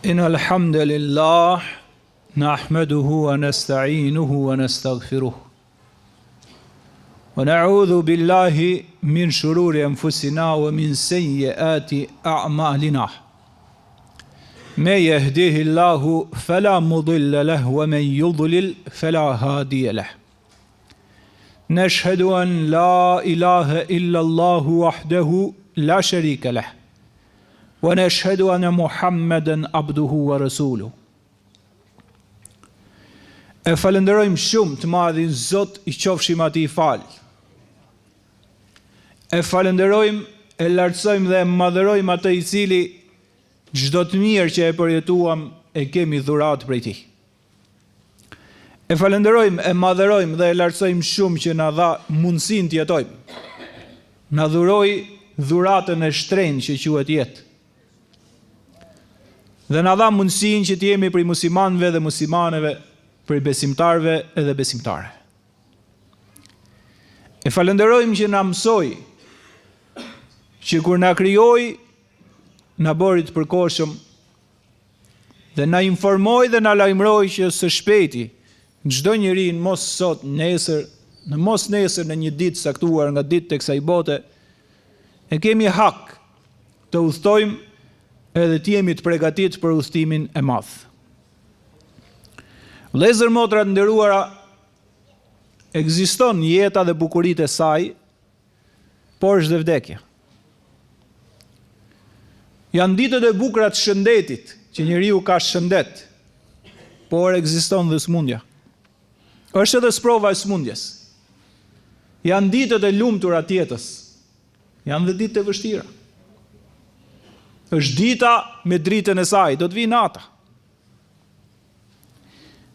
إن الحمد لله نحمده ونستعينه ونستغفره ونعوذ بالله من شرور أنفسنا ومن سيئات أعمالنا من يهديه الله فلا مضل له ومن يضلل فلا هادي له نشهد أن لا إله إلا الله وحده لا شريك له ونشهد أن محمدا عبده ورسوله. E falenderojmë shumë të madhin Zot, i qofshim atij fal. E falenderojmë, e lartësojmë dhe e madhërojmë atë i cili çdo të mirë që e përjetuam e kemi dhuratë prej tij. E falenderojmë, e madhërojmë dhe e lartësojmë shumë që na dha mundësinë të jetojmë. Na dhuroi dhuratën e shtrenjtë që quhet jetë. Dhe na dha mundësinë që të jemi prej muslimanëve dhe muslimaneve, prej besimtarëve edhe besimtare. E falenderojmë që na mësoi që kur na krijoi, na bëri të përkohshëm dhe na informoi dhe na lajmëroi që së shpejti çdo njeri në mos sot, nesër, në një ditë saktuar nga ditë të kësaj bote, e kemi hak të udhtojmë edhe të jemi të përgatitur për udhtimin e madh. Vëllezër, motra të nderuara, ekziston jeta dhe bukuritë e saj, por është dhe vdekja. Janë ditët e bukura të shëndetit, që njeriu ka shëndet, por ekziston dhe sëmundja. Është edhe sprova e sëmundjes. Janë ditët e lumtura të jetës, janë dhe ditët e vështira. Është dita me dritën e saj, do të vijë nata.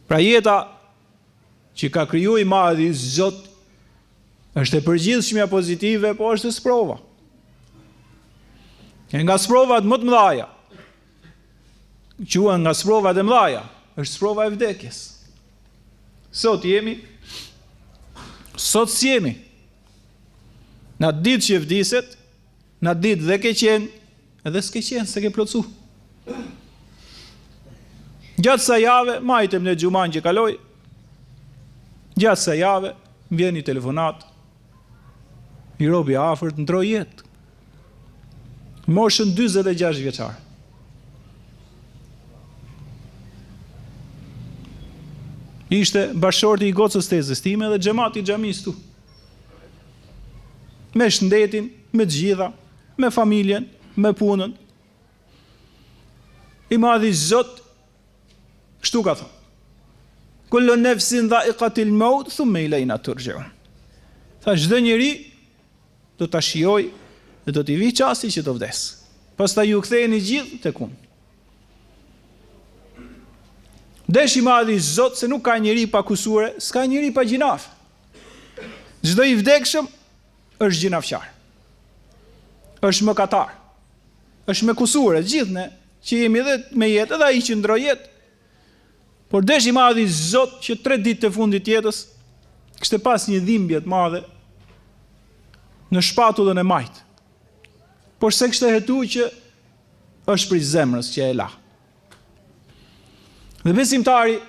Pra jeta që ka krijuar i madhi Zot është e përgjithshmja pozitive, po është sprova. E nga sprovat më të mëdha, quhen nga sprovat e mëdha, është sprova e vdekjes. Sot s'jemi. Na ditë që vdiset, na ditë dhe ke qenë, edhe s'ke qenë, se ke plotsu. Gjatë sa jave, majtëm në xhuman që kaloi, gjatë sa jave, vjen një telefonat, i robi afërt ndroi jetë. Moshën 46 vjeçar. Ishte bashorti i gocës tezës time dhe xhamati i xhamisë tu. Me shëndetin, me të gjitha, me familjen, me punën. I madhi Zot kështu ka thënë: kullu nafsin dha'iqatul maut thumma ilayna turja'un. Tha çdo njeri do ta shijoj dhe do t'i vijë çasti që do vdes. Pastaj ju ktheheni gjithë tek unë. Desh i madhi Zot se nuk ka njeri pa kusure, s'ka njeri pa gjinaf. Çdo i vdekshëm është gjinafçar. Është mëkatar. Është me kusure, gjithë ne që jemi edhe me jetë, edhe ai që ndroi jetë. Por desh i madhi Zot që 3 ditë të fundit jetës kishte pas një dhimbje të madhe në shpatullën e majt. Por se kishte hetuar që është prej zemrës që e la. Dhe besimtari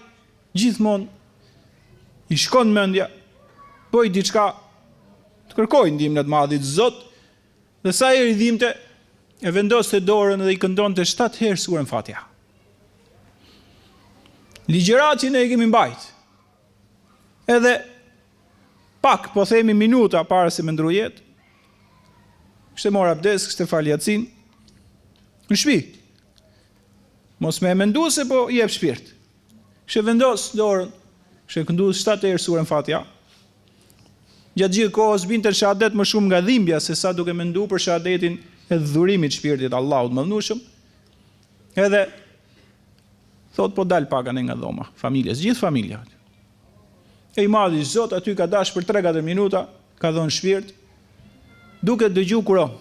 gjithmonë i shkon mendja, bëj diçka të kërkojë ndihmën e madhit Zot, dhe sa herë i dhimbte e vendoste dorën dhe i këndonte 7 herë surën Fatiha. Ligjëratin e kemi mbajt. Edhe pak, po themi minuta para se me ndroi jetë, kishte marr abdes, kishte fal Yatsin në shtëpi. Mos më mendu se po i jep shpirt. Kishte vendos dorën, kishte kënduar 7 herë surën Fatiha. Gjatë gjithë kohës binte shahadet më shumë nga dhimbja se sa duke menduar për shahadetin e dhurimit shpirtit Allahut mëdhnushëm. Edhe thot po dal pakan nga dhoma, familjes, gjithë familja. E i madhi Zot aty ka dash për 3-4 minuta, ka dhënë shpirt, duke dëgju Kur'an.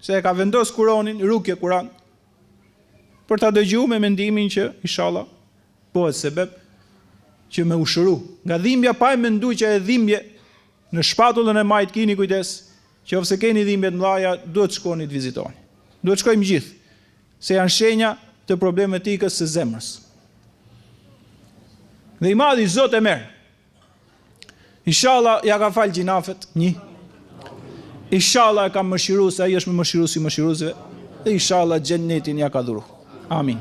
Se e ka vendos Kur'anin, rukje Kur'an, për ta dëgju me mendimin që inshallah bëhet sebeb që me ushëru. Nga dhimbja pa e mendu që e dhimbje në shpatullën e majt, kini kujdes, që ofse keni dhimbje të mëdha, duhet shkoni të vizitoni. Duhet shkojmë gjithë, se janë shenja të problematikës së zemrës. Dhe i madhi Zot e merr. Inshallah ja ka fal gjinafet, 1. Inshallah e ka mëshiruar se ai është më mëshirues i mëshiruesve, dhe inshallah xhennetin ja ka dhuru. Amin.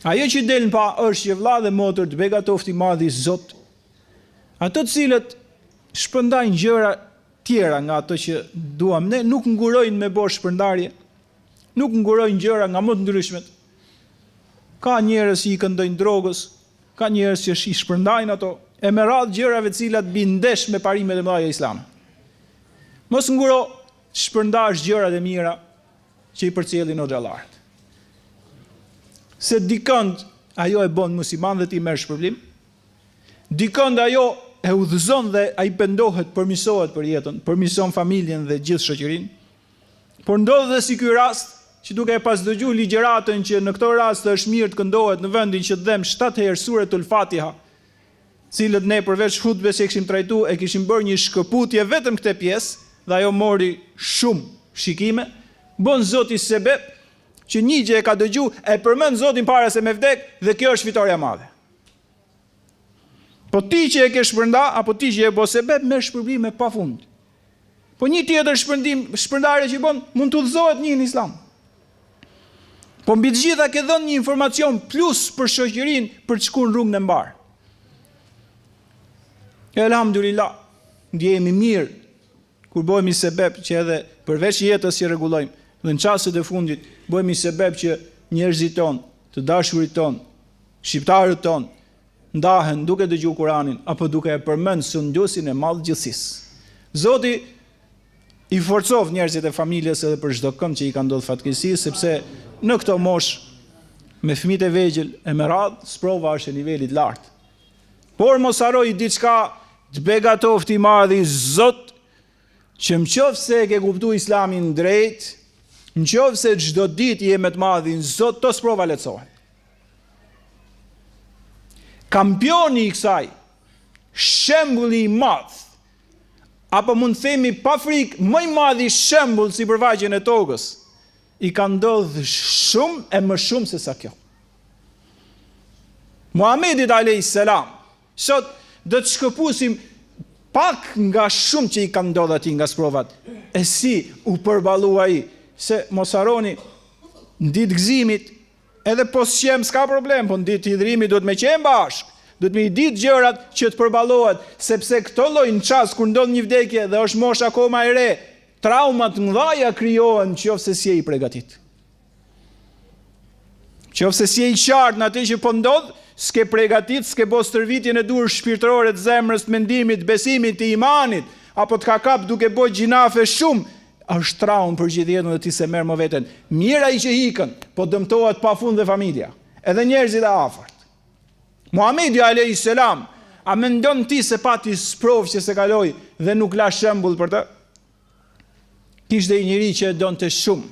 Ajo që del pa është që vëlla dhe motër të begatofti madhi Zot, ato të cilët shpërndajnë gjëra tjera nga ato që duam ne, nuk ngurojnë me bosh shpërndarje, nuk ngurojnë gjëra nga më të ndryshmet. Ka njerëz që i këndojnë drogës, ka njerëz që i shpërndajnë ato, e me radhë gjërave të cilat bindesh me parimet e mëdha islame. Mos nguro shpërndash gjërat e mira që i përcjellin o xhallarët. Se dikënd ajo e bën musliman dhe ti merr shpërblim. Dikënd ajo e udhëzon dhe ai pendohet, përmirësohet për jetën, përmirëson familjen dhe gjithë shoqërinë. Por ndodh dhe si ky rast, që duke e pas dëgjuar ligjëratën që në këto raste është mirë të këndohet në vendin që dhem 7 herë suretul Fatiha, cilët ne përveç hutbes që kishim trajtuar e kishim bërë një shkëputje vetëm këtë pjesë, dhe ajo mori shumë shikime, bën Zoti sebeb që një gjë e ka dëgjuar, e përmend Zotin para se me vdek, dhe kjo është fitoria e madhe. Po ti që e ke shpërnda, apo ti që e bo sebeb, merr shpërblime pafund. Po një tjetër shpërndarje që bën, mund të udhëzohet një në Islam. Po mbi të gjitha ke dhënë një informacion plus për shoqërinë për të shkuar në rrugën e mbar. Elhamdulillah, ndjehemi mirë kur bëhemi sebeb që edhe përveç jetës që rregullojmë, dhe në çastet e fundit bëhemi sebeb që njerëzit tonë, të dashurit tonë, shqiptarët tonë, ndahen duke dëgjuar Kur'anin apo duke e përmend sunduesin e madh gjithësisë. Zoti i forcov njerëzit e familjes edhe për çdo kënd që i ka ndodhur fatkeqësi, sepse në këto moshë me fëmijët e vegjël e me radhë, sprova është e nivelit lartë. Por mos harroj diçka të begatofti i madh i Zot, që nëse e ke kuptuar Islamin drejt, nëse çdo ditë je më të madh i Zot, to sprova lehtësohen. Kampioni i kësaj, shembulli i madh, apo mund të themi pa frikë, më i madh i shembull si përvaqjen e tokës, i ka ndodhur shumë e më shumë se sa kjo. Muhamedit alayhis salam, sot do të shkëpusim pak nga shumë që i ka ndodhur atij nga sprovat. E si u përballua ai, se mos harroni në ditë gëzimit, edhe po s'qem s'ka problem, po në ditë hidhrimit duhet me qenë bashkë. Duhet me i ditë gjërat që të përballohet, sepse këto lloj në çast kur ndodh një vdekje dhe është mosh akoma e re, traumat mëdha krijohen nëse si je i përgatitur. Nëse si je i qartë në atë që po ndodh, s'ke përgatitur, s'ke bërë stërvitjen e dur shpirtërore të zemrës, të mendimit, të besimit, të imanit, apo të ka kap duke bërë gjinafe shumë, është traumë për gjithë jetën dhe ti se merr më veten. Mirë ai që ikën, po dëmtohet pafund dhe familja, edhe njerëzit e afërt. Muhamedi alayhis salam, a mendon ti se pati sprovë që se kaloi dhe nuk la shembull për të? Kishte një njeri që e donte shumë.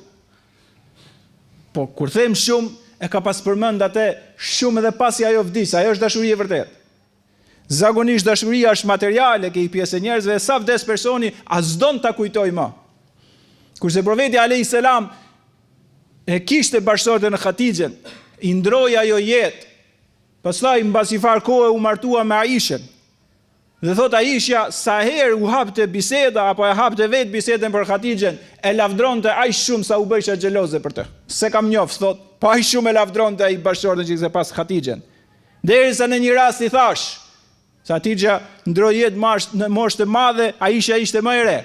Po kur them shumë, e ka pas përmend atë shumë edhe pasi ajo vdis, ajo është dashuri e vërtetë. Zakonisht dashuria është materiale, ke i pjesë e njerëzve, sa vdes personi, as don ta kujtoj më. Kurse profeti alayhis salam e kishte bashkësorte në Hatixhen, i ndroi ajo jetë. Pastaj mbasi far kohë u martua me Aishën. Dhe thot Aisha, sa herë u hapte biseda apo e hapte vetë bisedën për Hatixhen, e lavdronte aq shumë sa u bëjsha xheloze për të. Se kam njoft, thot, po aq shumë e lavdronte ai bashkëshortën që kishte pas Hatixhen. Derisa në një rast i thash, se Hatixha ndroi jetë në moshë të madhe, Aisha ishte më e re.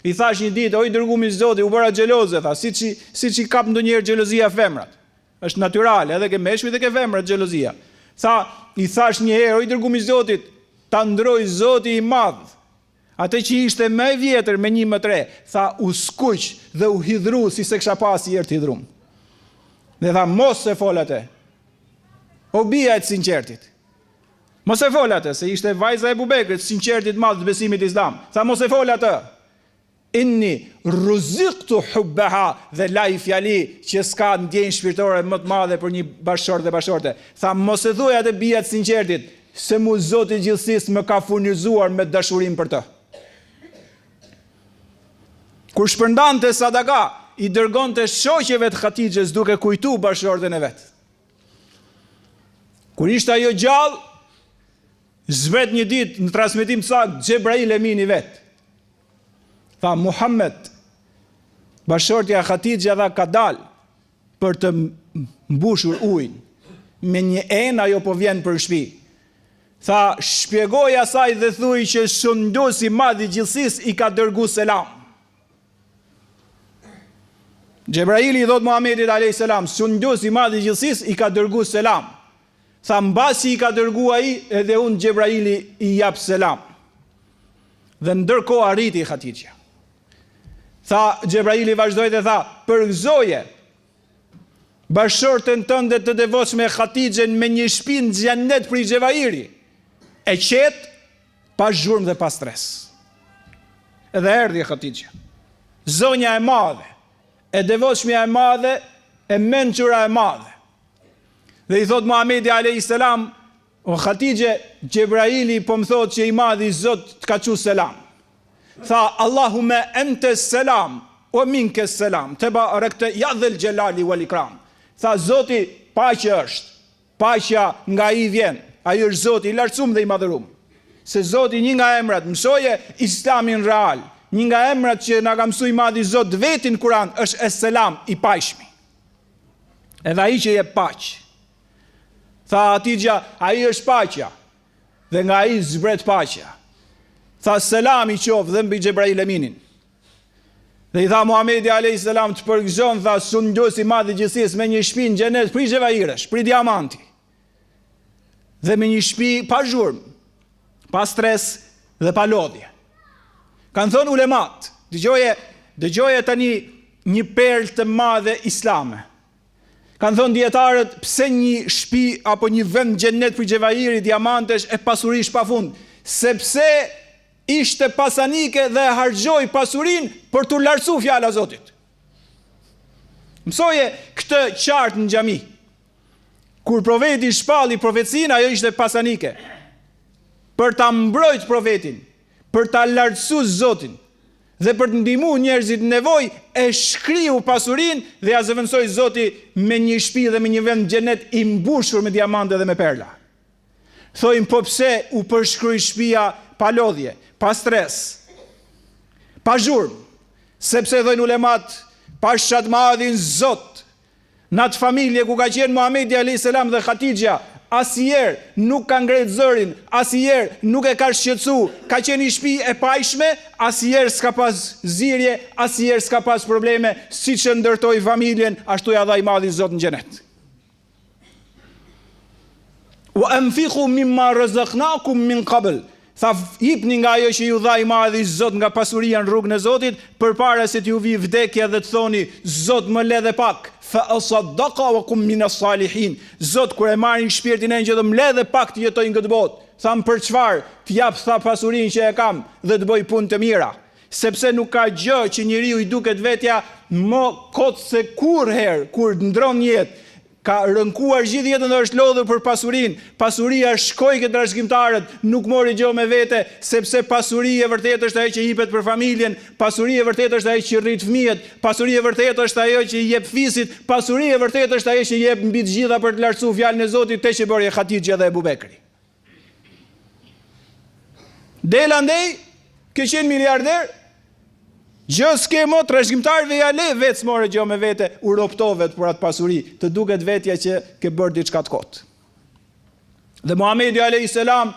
I thash një ditë, o i dërguari i Zotit, u bëra xheloze, tha, siç i kap ndonjëherë xhelozia femrat. Është natyrale, edhe ke meshkujt dhe ke femrat xhelozia. Tha, i thash një herë, o i dërguari i Zotit, ta ndroi Zoti i madh. Atë që ishte më i vjetër me 1 më 3, tha, u skuq dhe u hidhru si se kisha pas herë të hidhrum. Dhe tha, mos e fol atë. O bija e të sinqertit. Mos e fol atë, se ishte vajza e Ebubekrit, sinqertit madh të besimit islam. Tha, mos e fol atë. Inni ruziqtu hubbaha, dhe laj fjali që s'ka ndjenjë shpirtore më të madhe për një bashkëshort dhe bashkëshorte. Tha, mos e thuaj atë bija të sinqertit, se mu Zoti i gjithësisë më ka furnizuar me dashurim për të. Kur shpërndante sadaka, i dërgonte shoqeve të Hatixhes duke kujtu bashkëshorten e vet. Kur ishte ajo gjallë, zbret një ditë në transmetim të saktë Xhebrail Emini vet. Tha Muhammed, bashkëshortja Hatixha dha ka dalë për të mbushur ujin. Me një enë ajo po vjen për shtëpi. Tha, shpjegoj asaj dhe thuj që Sunduesi i madh i gjithësisë i ka dërgu selam. Xhebraili i thot Muhamedit alayhis salam, Sunduesi i madh i gjithësisë i ka dërgu selam. Tha, mbasi i ka dërgu ai, edhe unë Xhebraili i jap selam. Dhe ndërkohë arriti Hatixha. Tha, Xhebraili vazhdoi dhe tha, përgëzoje bashkëshorten tënde të devotshme Hatixhen me një shtëpi në xhennet për Xhevairi, e qetë, pas zhurmë dhe pas stres. Edhe erdhi Hatixha, zonja e madhe, e devotshmja e madhe, e mençura e madhe. Dhe i thot Muhamedi alayhis salam, o Hatixhe, Xhebraili po më thot që i madhi Zot të ka qu selam. Tha, Allahume ente selam, o minke selam, te barekte ya dhel jalali wal ikram. Tha, Zoti, paqja është, paqja nga i vjen, ai është Zoti i lartësuar dhe i madhëruar. Se Zoti një nga emrat, mësoje Islamin real, një nga emrat që na ka mësuar i madhi Zot vetin Kur'an është es-selam, i paqshmi. Edhe ai që jep paqë. Tha Hatixha, ai është paqja, dhe nga ai zbret paqja. Tha, selam i qoftë dhe mbi Xhebrail Eminin. Dhe i tha Muhamedi alayhis salam, të përgëzon, tha, Sunduesi i madh i gjithësisë me një shtëpi në xhenet për Xhevairesh, për diamanti. Dhe me një shtëpi pa zhurmë, pa stres dhe pa lodhje. Kanë thënë ulemat, dëgjoje tani një perlë të madhe islame. Kanë thënë dietarët, pse një shtëpi apo një vend xhenet për Xhevairi, diamantesh e pasurish pafund? Sepse ishte pasanike dhe harxhoi pasurinë për t'u lartësuar fjala e Zotit. Mësoje këtë qartë në xhami. Kur profeti shpalli profecinë, ajo ishte pasanike. Për ta mbrojtë profetin, për ta lartësuar Zotin dhe për të ndihmuar njerëzit në nevojë, e shkriu pasurinë dhe ja zëvendësoi Zoti me një shtëpi dhe me një vend xhenet i mbushur me diamante dhe me perla. Thojmë, po pse u përshkroi shtëpia pa lodhje, pa stres, pa zhurmë, sepse thojnë ulemat, pa shatë madhin Zot, në atë familje ku ka qenë Muhamedi alayhis salam dhe Hatixha, asnjëherë nuk ka ngretë zërin, asnjëherë nuk e ka shqetësuar, ka qenë një shtëpi e paqshme, asnjëherë s'ka pas zirje, asnjëherë s'ka pas probleme, siç e ndërtoi familjen, ashtu ja dha i madhi Zot në xhenet. Wa anfiqu mimma razaqnakum min qabl. Tha, hipni nga ajo që ju dha i madhi Zot nga pasuria në rrugën e Zotit, përpara se t'ju vi vdekja dhe të thoni, Zot më le dhe pak, fa asaddaqa wa kum min as-salihin. Zot, kur e marrin shpirtin e që më le dhe pak të jetoj në këtë botë. Tham, për çfarë? T'jap, tha, pasurinë që e kam dhe të bëj punë të mira. Sepse nuk ka gjë që njeriu i duket vetja më kot se kurrëherë kur ndron jetë. Ka rënkuar gjithë jetën dhe është lodhur për pasurinë. Pasuria shkoi këtë trashëgimtarët, nuk mori gjë me vete, sepse pasuria e vërtetë është ajo që jepet për familjen, pasuria e vërtetë është ajo që rrit fëmijët, pasuria e vërtetë është ajo që i jep fisit, pasuria e vërtetë është ajo që i jep mbi të gjitha për të lartësuar fjalën e Zotit, te që bëri Hatixha dhe Abu Bekri. Dela ndej, ke qenë miliarder, gjë s'ke mo, trashëgimtarëve ja le, vetë s'more gjë me vete, u roptove për atë pasuri, të duket vetja që ke bërë diçka të kotë. Dhe Muhamedi alayhis salam,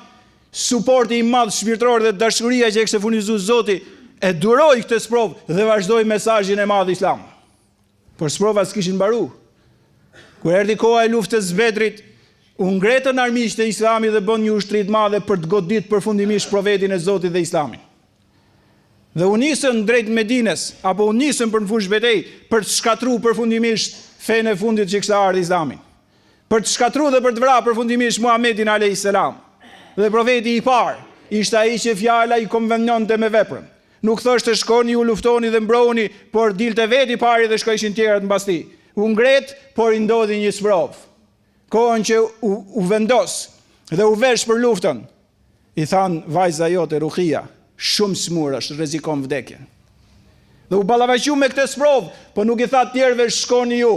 suporti i madh shpirtëror dhe dashuria që e kishte furnizuar Zoti, e duroi këtë sprovë dhe vazhdoi mesazhin e madh islam. Por sprovat s'kishin mbaruar. Kur erdhi koha e luftës së Bedrit, u ngretën armiqtë e Islamit dhe bën një ushtri të madhe për të goditur përfundimisht profetin e Zotit dhe Islamin. Dhe u nisën drejt Medines, apo u nisën për në fushë betejë, për të shkatruar përfundimisht fenë e fundit që kishte ardhur Islami. Për të shkatruar dhe për të vrarë përfundimisht Muhamedit alayhis salam. Dhe profeti i parë ishte ai që fjala i konvenionte me veprën. Nuk thoshte shkoni u luftoni dhe mbroni, por dilte vetë i pari dhe shkojshin tjerët mbas tij. U ngret, por i ndodhi një sprovë. Kohën që u vendos dhe u vesh për luftën, i than vajza jote Ruhia, shumë smur është, rrezikon vdekjen. Dhe u ballafaqu me këtë sprovë, po nuk i tha tjerëve shkoni ju,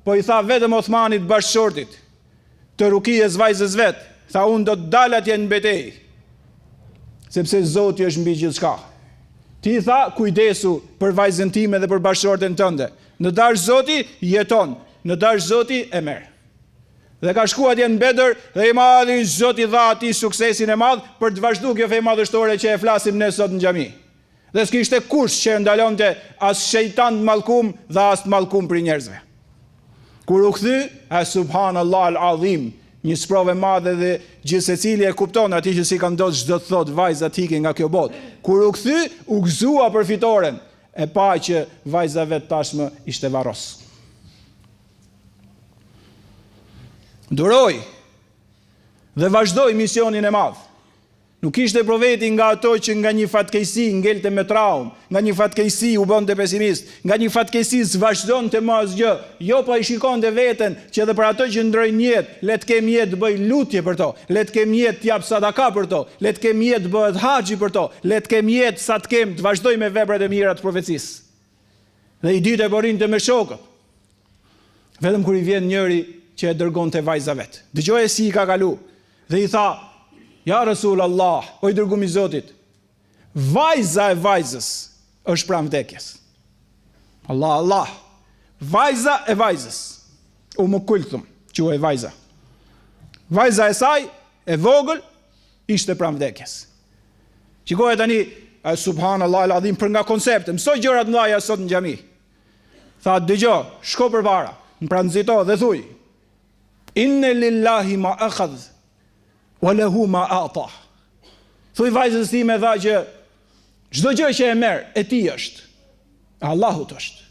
po i tha vetëm Othmanit bashkëshortit, të Rukijes vajzës vet, tha unë do të dal atje në betejë, sepse Zoti është mbi gjithçka. Ti tha kujdesu për vajzën time dhe për bashkëshorten tënde. Në dash Zoti jeton, në dash Zoti e merr. Dhe ka shkuar atje në Bedër dhe i madhi Zoti dha atij suksesin e madh për të vazhduar kjo fe madhështore që e flasim ne sot në xhami. Dhe s'kishte kush që ndalonte as shejtan të mallkum dhe as të mallkum për njerëzve. Kur u kthy, subhanallahu al-azim, një sprovë e madhe dhe gjithsecili e kupton atë që si ka ndodhur çdo të thot vajza tike nga kjo botë. Kur u kthy, u gëzua për fitoren, e pa që vajza vet tashmë ishte varros. Duroj dhe vazhdoi misionin e madh. Nuk ishte profeti nga ato që nga një fatkeqësi ngelte me traumë, nga një fatkeqësi u bënte pesimist, nga një fatkeqësi vazhdonte më asgjë. Jo, po i shikonte veten që edhe për ato që ndrojnë jetë, le të kem jetë të bëj lutje për to, le të kem jetë të jap sadaka për to, le të kem jetë të bëhet haxhi për to, le të kem jetë sa të kem të vazhdoj me veprat e mira të profecisë. Dhe i ditë e borinte me shokët. Vetëm kur i vjen njëri që e dërgonte vajza vet. Dëgjoje si i ka kalu dhe i tha: Ja Rasul Allah, o i dërgumi Zotit, vajza e vajzës është pranë vdekjes. Allah, Allah, vajza e vajzës. U më kulthum, që e vajza. Vajza e saj, e vogël, ishte pranë vdekjes. Qikohet tani, subhanallah al-azim, për nga koncepte, mësoj gjërat mëdha sot në xhami. Tha, dëgjo, shko përpara, më pranëzito dhe thuj, inne lillahi ma akhadh, wa lahu ma ata. Thuj vajzës time dha që çdo gjë që e merr e tij është, e Allahut është.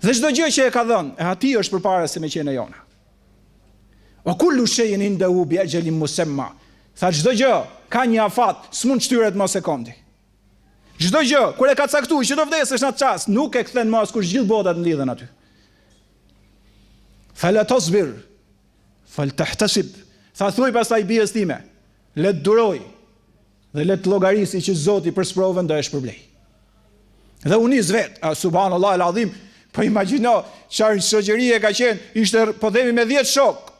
Dhe çdo gjë që e ka dhënë e atij është përpara se me qenë jona. Wa kullu shay'in indahu bi ajalin musamma. Tha çdo gjë ka një afat, s'mund shtyret më sekondi. Çdo gjë kur e ka caktuar që do vdesësh në atë çast, nuk e kthen më askush, gjithë bota të lidhen aty. Fala tasbir, faltahtasib. Tha thuj pastaj bijës time, le të duroj dhe le të llogarisi që Zoti për sprovën do e shpërblej. Dhe u nis vet, subhanallahu al-azim, po imagjino çfarë shoqërie ka qenë, ishte po themi me 10 shok.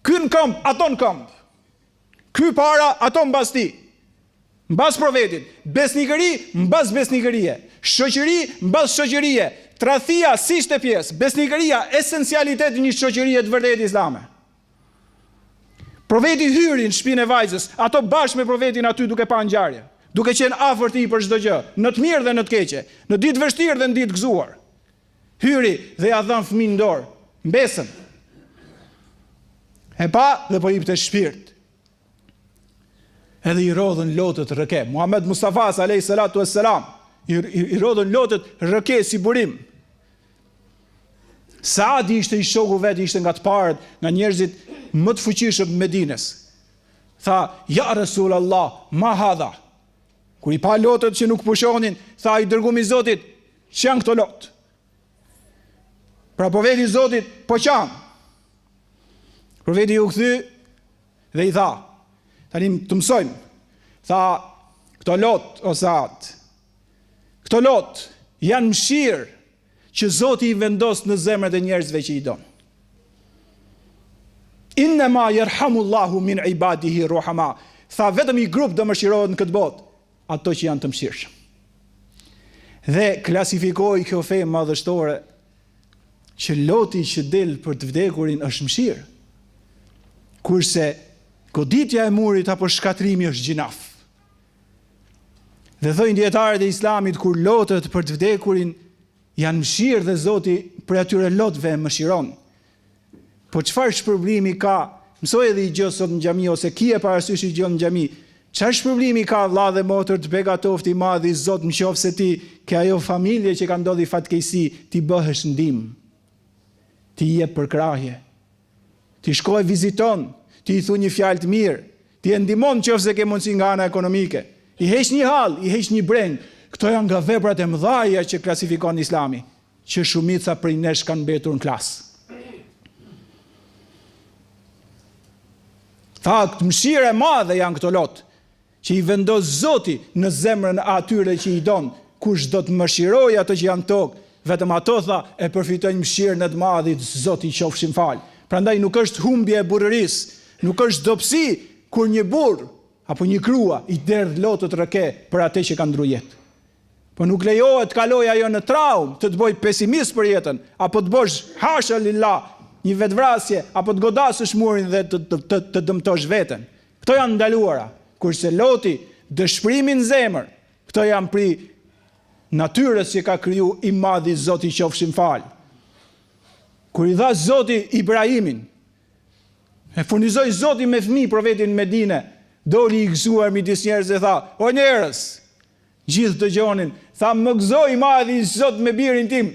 Ky në këmbë, ato në këmbë. Ky para, ato mbas ti. Mbas profetit, besnikëri mbas besnikërie, shoqëri mbas shoqërie, tradhia si ishte pjesë, besnikëria esencialitet i një shoqërie të vërtetë islame. Profeti hyri në shtëpinë e vajzës, ato bashkë me profetin aty duke pa ngjarje, duke qenë afër tij për çdo gjë, në të mirë dhe në të keqe, në ditë vështirë dhe në ditë gëzuar. Hyri dhe ja dhan fëmijën në dorë, mbesën. E pa dhe po jepte shpirt. Edhe i rodhën lotët rëke. Muhammed Mustafa alayhi salatu wassalam i rodhën lotët rëke si burim. Saadi ishte i shoku vet, ishte nga të parët, nga njerëzit më të fuqishëm Medines. Tha, ja Rasul Allah, ma hadha. Kur i pa lotët që nuk pushonin, tha, i dërgumi Zotit, që janë këto lotë? Pra profeti i Zotit, po qanë. Profeti u kthy dhe i tha, tani të mësojmë, tha, këto lotë, o Saad, këto lotë janë mëshirë që Zoti i vendos në zemrat e njerëzve që i don. Innama yarhamullahu min ibadihi ruhama. Tha vetëm i grup do mëshirohet në këtë botë, ato që janë të mëshirshëm. Dhe klasifikoi kjo fe madhështore që loti që del për të vdekurin është mëshirë, kurse goditja e murit apo shkatrimi është gjinaf. Dhe thojnë dietarët e Islamit, kur lotët për të vdekurin janë mëshirë dhe Zoti për atyre lotëve mëshiron. Po çfarë shpërblimi ka? Mësoj edhe i gjë sot në xhami ose kije parasysh i gjë në xhami. Çfarë shpërblimi ka vëlla dhe motër të begatoftë i madh i Zot, nëse ti ke ajo familje që ka ndodhi fatkeqësi, ti bëhesh ndim. Ti jep përkrahje. Ti shkoj viziton, ti i thu një fjalë të mirë, ti e ndihmon nëse ke mundësi nga ana ekonomike. I heq një hall, i heq një breng. Këto janë nga veprat e mëdha që klasifikon Islami, që shumica prej nesh kanë mbetur në klasë. Tha, mëshirë e madhe janë këto lotë, që i vendos Zoti në zemrën e atyre që i don, kush do të mëshiroj ato që janë tokë, vetëm ato tha e përfitojnë mëshirën e të madhit, Zoti i qofshin fal. Prandaj nuk është humbje e burrërisë, nuk është dobësi kur një burr apo një grua i derdh lotët rëke për atë që ka ndru jetë. Po nuk lejohet të kaloj ajo në traumë, të bëj pesimist për jetën, apo të bësh hasha lillah një vetvrasje, apo të godasësh murin dhe të dëmtosh veten. Këto janë ndaluara. Kurse Loti, dëshpërimin zemër, këto janë pri natyrës që ka kriju i madhi Zoti qofshin fal. Kur i dha Zoti Ibrahimin, e furnizoi Zoti me fëmijë profetin Medine, doli i gëzuar midis njerëzve dhe tha: "O njerëz, gjithë dëgjonin, tha më gëzoi i madhi Zot me birin tim."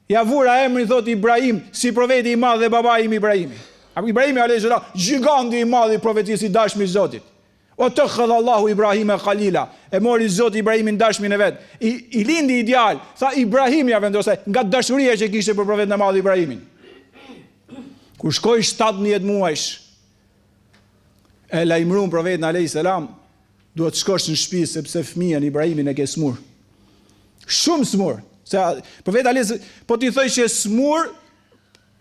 Ja vura emrin thot Ibrahim, si profeti i madh dhe babai im Ibrahimi. Ibrahimi alayhis salam, giganti i madh i profetisë i dashmi Zotit. O të khadha Allahu Ibrahim e Khalila, e mori Zoti Ibrahimin dashmin e vet. I lindi ideal, tha Ibrahim ja vendosai nga dashuria që kishte për profetin e madh Ibrahimin. Kur shkoi 17 muajsh, e lajmëruan profetin alayhis salam, duhet të shkosh në shtëpi sepse fëmijën Ibrahimin e ke smur. Shumë smur. Se profeti alayhis po ti thoj që smur,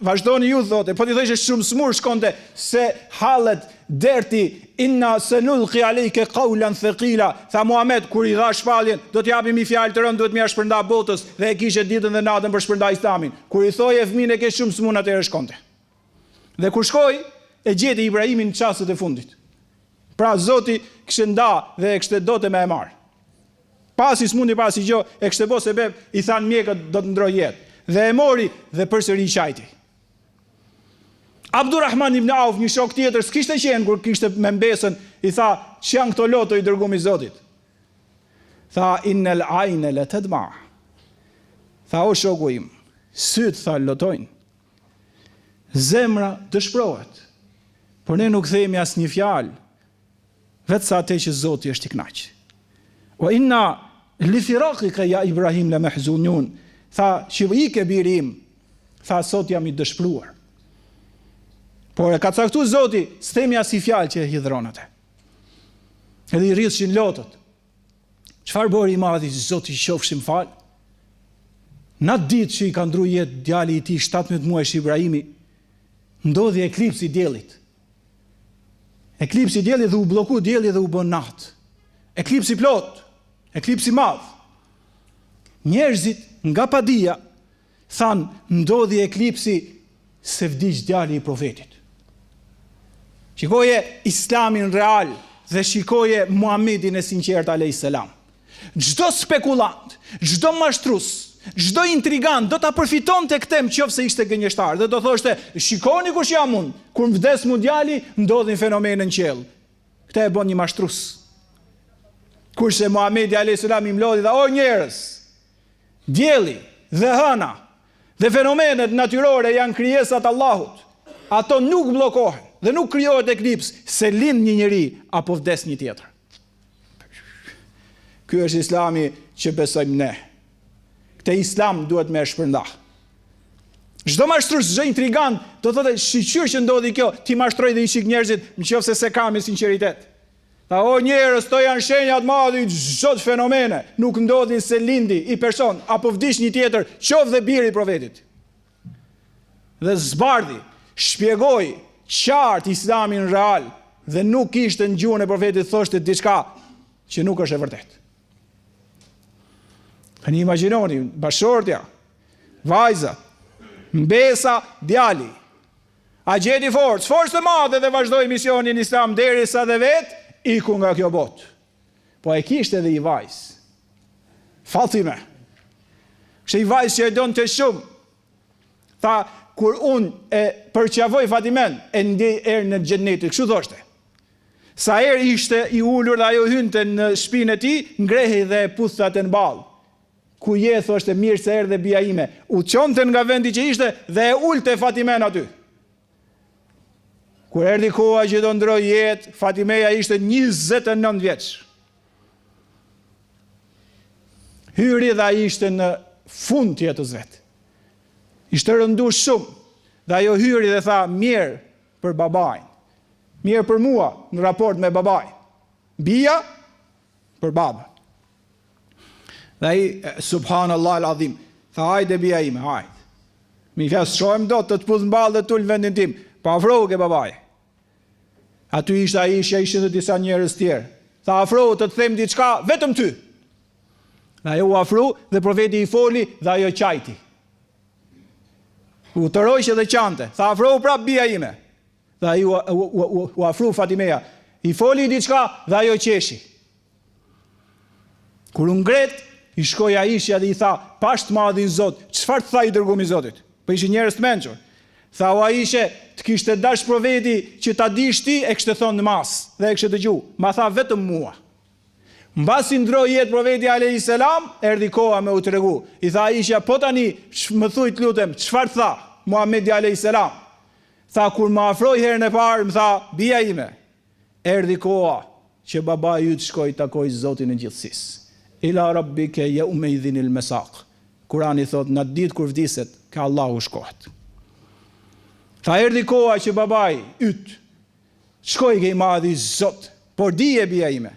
vazhdoni ju thotë, po ti thoj që shumë smur shkonte se hallet derti inna sanulqi alayka qawlan thaqila. Tha Muhammed kur i dha shpalljen, do t'japim një fjalë të rëndë, duhet më ia shpërnda botës dhe e kishte ditën dhe natën për shpërnda Islamin. Kur i thoi e fëmijën e ke shumë smur atëherë shkonte. Dhe kur shkoi, e gjeti Ibrahimin në çastet e fundit. Pra Zoti kishte nda dhe e kishte dote me e marr. Pasi smundi pasi gjë, e kishte bë sebeb, i than mjekët do të ndroj jetë. Dhe e mori dhe përsëri qajti. Abdurrahman ibn Auf, një shok tjetër, s'kishte qenë kur kishte me mbesën, i tha, që janë këto loto i dërgumi Zotit? Tha, innel ajne le tedma. Tha, o shoku im, sytë, tha, lotojnë. Zemra dëshprohet, por ne nuk themi as një fjalë, vetë sa atë që Zoti është i kënaq. O inna li firaqika ya Ibrahim la mahzunun. Tha, që i ke biri im, tha, sot jam i dëshpëruar. Por e ka caktuar Zoti, s'themi as i fjalë që e hidhron atë. Edhe i rrishin lotët. Çfarë bëri i madhi Zoti qofshim fal? Në atë ditë që i ka ndru jetë djali i tij 17 muajsh Ibrahimi, ndodhi eklipsi i diellit. Eklipsi i diellit dhe u blloku dielli dhe u bën natë. Eklipsi plot, eklipsi madh. Njerëzit nga padia than ndodhi eklipsi se vdiq djali i profetit. Shikoje Islamin real dhe shikoje Muhamedin e sinqert alayhis salam. Çdo spekulant, çdo mashtrus, çdo intrigant do ta përfitonte këtë nëse ishte gënjeshtar dhe do thoshte, shikoni kush jam unë, kur vdes mu djali ndodhin fenomene në qiell. Këtë e bën një mashtrus. Kurse Muhamedi alayhis salam i mlodhi dha, o njerëz, dielli dhe hëna dhe fenomenet natyrore janë krijesat Allahut. Ato nuk bllokohen dhe nuk krijohet eklips se lind një njeri apo vdes një tjetër. Ky është Islami që besojmë ne. Këtë Islam duhet me shpërndah. Çdo mashtrues, çdo intrigant do thotë shiqyr që ndodhi kjo, ti mashtroj dhe i shik njerëzit, nëse se ka me sinqeritet. Tha, o njerëz, to janë shenjat madhi çdo fenomene, nuk ndodhin se lindi i person apo vdiq një tjetër, qoftë dhe biri i profetit. Dhe zbardhi, shpjegoi qartë Islamin real dhe nuk ishte në gjuhën e profetit thoshte diçka që nuk është e vërtetë. Tani imagjinoni, bashortja, vajza, mbesa, djali, a gjeti forcë të madhe dhe vazhdoi misionin Islam derisa dhe vetë iku nga kjo botë. Po e kishte edhe i vajzë, Fatime. Kështë i vajzë që e donë të shumë. Tha, kur unë e përqavoj Fatimen, e ndjej erë në xhenetit, kështu thoshte. Sa erë ishte i ullur dhe ajo hynte në shpinë e tij, ngrehi dhe puthate në ballë. Ku je, thoshte, mirë se erë dhe bia ime. U qonte nga vendi që ishte dhe e ulte Fatimen aty. Kur erdhi koha që do ndroj jetë, Fatimeja ishte 29 vjeç. Hyri dhe ai ishte në fund të jetës vet. Ishte rëndu shumë. Dhe ajo hyri dhe tha, mirë për babain. Mirë për mua në raport me babaj. Bia për baba. Dhe ai subhanallahu al-azim, tha hajde bia ime, hajde. Mi fjas shohem do të pudh mball dhe tul vendin tim, pa afrohu ke babaj. Aty ishte ai, ishin edhe disa njerëz tjerë. Tha afrohu të them diçka vetëm ty. Dhe ajo u afru dhe profeti i foli dhe ajo qajti. U tërojshë dhe qante. Tha afrohu prap bia ime. Dhe ajo u afru Fatimeja. I foli diçka dhe ajo qeshi. Kur u ngret, i shkoi Aisha dhe i tha, "Pash të madhin Zot, çfarë tha i dërgumi i Zotit?" Po ishin njerëz të mençur. Tha o Aisha, të kishte dash profeti që ta dish ti, e kishte thonë në mas dhe e kishte dëgju. Ma tha vetëm mua. Mbasi ndroi jetë profeti alayhis salam, erdhi koha me u tregu. I tha Aisha, po tani më thuj të lutem, çfarë tha Muhamedi alayhis salam? Tha kur më afroi herën e parë, më tha, "Bia ime, erdhi koha që babai yt shkoi takoj Zotin e gjithësisë. Ila rabbike yawma idhinil masaq." Kurani thot, në ditë kur vdiset, ka Allahu shkohet. Tha erdhi koha që babai yt shkoi ke i madhi Zot, por dije bia ime,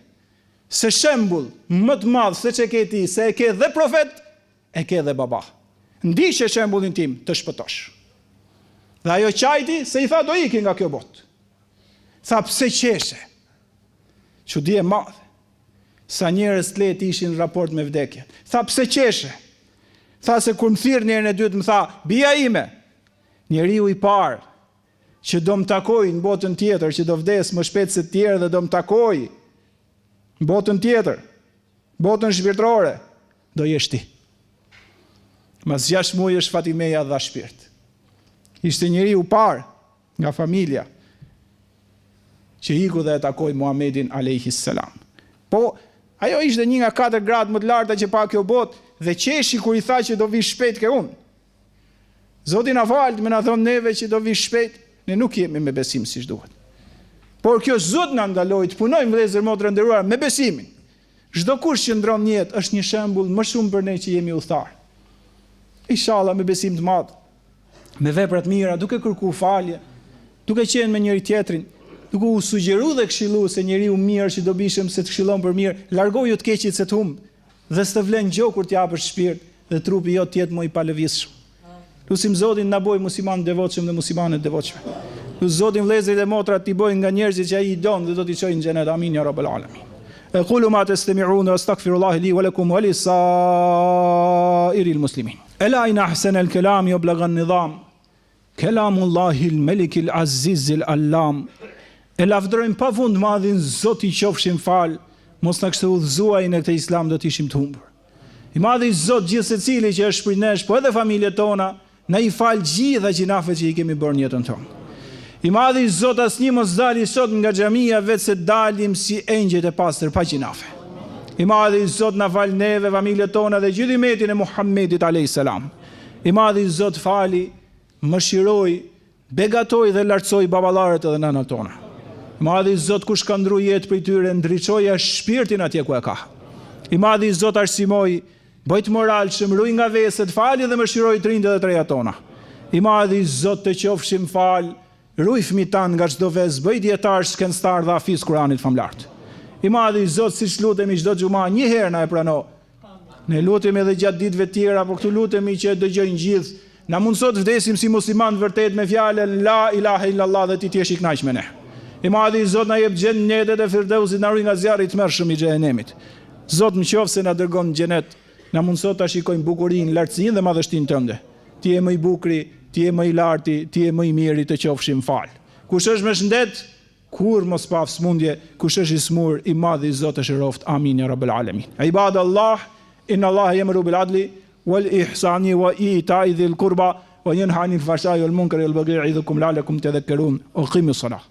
se shembull më të madh se që ke ti, se e ke dhe profet, e ke dhe baba. Ndiqe shembullin tim të shpëtosh. Dhe ajo qajti se i tha do iki nga kjo botë. Tha pse qeshe? Çudi e madhe. Sa njerëz të lehtë ishin në raport me vdekjen. Tha pse qeshe? Tha se kur më thirr njerën e dytë më tha, "Bia ime, njeriu i parë që do më takoj në botën tjetër, që do vdes më shpejt se të tjerë dhe do më takoj në botën tjetër, botën shpirtërore, do jesh ti." Mas 6 muaj është Fatimeja dha shpirt. Ishte njeriu i parë nga familja që iku dhe e takoi Muhamedin alayhis salam. Po, ajo ishte një nga 4 gradë më të larta që pa kjo botë dhe qeshi kur i tha që do vi shpejt ke unë. Zoti na fal, më na thon neve që do vi shpejt, ne nuk jemi me besim siç duhet. Por kjo Zot na ndaloi të punojmë vëllezër motra nderuar me besimin. Çdo kush që ndron në jetë është një shembull më shumë për ne që jemi udhëtar. Inshallah me besim të madh, me vepra të mira, duke kërkuar falje, duke qenë me njëri tjetrin, duke u sugjeruar dhe këshilluar se njeriu mirë që do bishëm se të këshillon për mirë, largoju të keqit se të humb, dhe s'të vlen gjë kur t'japësh shpirt dhe trupi jot të jetë më i palëvizshëm. Lutim Zotin na bëj musliman devotshëm dhe muslimane devotshme. Lutim Zotin vëllezërit dhe motrat t'i bëjnë nga njerëzit që ai i don dhe do t'i çojnë në xhenet. Amin ya rabbal alamin. Aqulu ma tastami'un wa astaghfirullaha li wa lakum wa lisa'iril muslimin. Ela in ahsana al-kalam yablagha an-nizam. Kalamullahi al-malik al-aziz al-allam. E lavdërojmë pafund madhin Zot i qofshin fal, mos na kështu udhëzuaj në këtë islam do të ishim të humbur. I madhi Zot gjithë secili që është prej nesh, po edhe familjet tona, na i fal gjitha gjinafet që i kemi bërë në jetën tonë. I madhi Zot asnjë mos dali sot nga xhamia vetë se dalim si engjëjt e pastër pa gjinafe. I madhi Zot na fal neve, familjet tona dhe gjithë umetin e Muhammedit alayhis salam. I madhi Zot fali, mëshiroj, begatoj dhe lartësoj baballarët edhe nënat tona. I madhi Zot kush ka ndru jetë për tyre, ndriçoja shpirtin atje ku e ka. I madhi Zot arsimoj, bëjt moral, shëmruj nga veset, fali dhe mëshiroj të rindë dhe të reja tona. I madhi Zot të qofshim fal, ruj fëmijët tan nga çdo vezë, bëj dietar, shkencëtar dhe hafiz Kuranit famlart. I madhi Zot siç lutemi çdo xhumë një herë na e prano. Ne lutemi edhe gjatë ditëve tjera, por këtu lutemi që e dëgjojnë gjithë. Na mundësot vdesim si musliman vërtet me fjalën la ilaha illallah dhe ti t'jesh i kënaq me ne. I madhi Zot na jep xhenetet e Firdausit, na ruaj nga zjarri i tmerrshëm i xhenemit. Zot më qofse na dërgon në xhenet, na mundësot ta shikojmë bukurinë, lartësinë dhe madhështinë tënde. Ti je më i bukuri, ti je më i larti, ti je më i miri, të qofshim fal. Kush është me shëndet, kur mos pa smundje, kush është i smur, i madhi Zot është i roft. Amin ya rabbal alamin. Ibadallah, inna Allah yamuru bil adli wal ihsani wa ita'i dhil qurba wa yanha 'anil fahsha'i wal munkari wal baghi ya'idhukum la'allakum tadhakkarun. Aqimus salah.